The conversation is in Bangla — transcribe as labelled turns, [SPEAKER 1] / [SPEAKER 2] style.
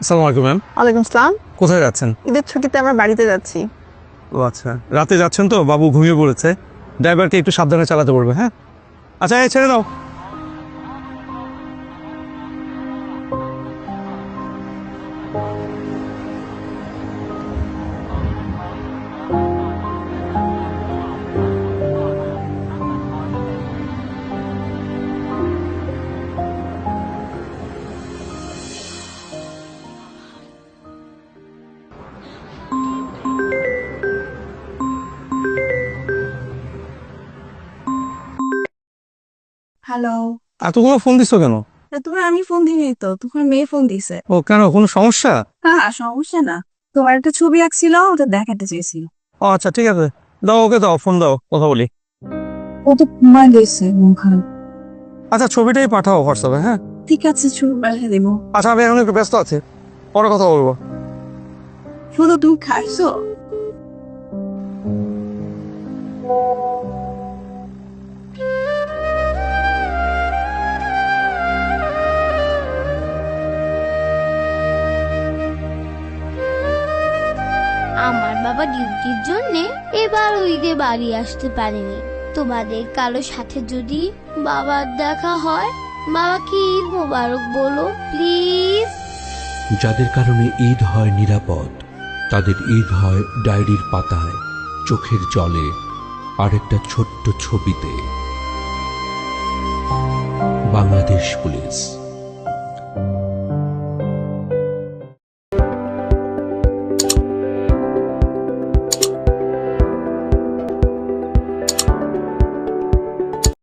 [SPEAKER 1] আসসালামু আলাইকুম ম্যাম।
[SPEAKER 2] ওয়ালাইকুম আসসালাম।
[SPEAKER 1] কোথায় যাচ্ছেন?
[SPEAKER 2] ঈদের ছুটিতে আমরা বাড়িতে যাচ্ছি।
[SPEAKER 1] ও আচ্ছা, রাতে যাচ্ছেন তো, বাবু ঘুমিয়ে পড়েছে। ড্রাইভারকে একটু সাবধানে চালাতে বলবে, হ্যাঁ? আচ্ছা, এই ছেড়ে দাও।
[SPEAKER 2] হ্যালো।
[SPEAKER 1] এতগুলো ফোন দিছো কেন?
[SPEAKER 2] তোমার আমি ফোন দিইনি তো, তোমার মেয়ে ফোন দিছে।
[SPEAKER 1] ও কেন, কোনো সমস্যা?
[SPEAKER 2] হ্যাঁ, সমস্যা না। তোমার একটা ছবি আঁকছিল, ওটা দেখাতে চেয়েছিল।
[SPEAKER 1] ও আচ্ছা, ঠিক আছে, দাও ওকে, দাও ফোন, দাও কথা বলি।
[SPEAKER 2] ও তো ঘুমায় গেছে মন খারাপ।
[SPEAKER 1] আচ্ছা, ছবিটাই পাঠাও হোয়াটসঅ্যাপে, হ্যাঁ?
[SPEAKER 2] ঠিক আছে, ছবি পাঠিয়ে দেবো।
[SPEAKER 1] আচ্ছা, আমি এখন একটু ব্যস্ত আছি, পরে কথা বলবো।
[SPEAKER 2] শুধু তুমি খাইছো?
[SPEAKER 3] আমার বাবা ডিউটির জন্য এবার ঈদে বাড়ি আসতে পারেনি। তোমাদের কারো সাথে যদি বাবার দেখা হয়, বাবাকে ঈদ মোবারক বলো প্লিজ।
[SPEAKER 4] যাদের কারণে ঈদ হয় নিরাপদ, তাদের ঈদ হয় ডায়েরির পাতায়, চোখের জলে, আর একটা ছোট্ট ছবিতে। বাংলাদেশ পুলিশ।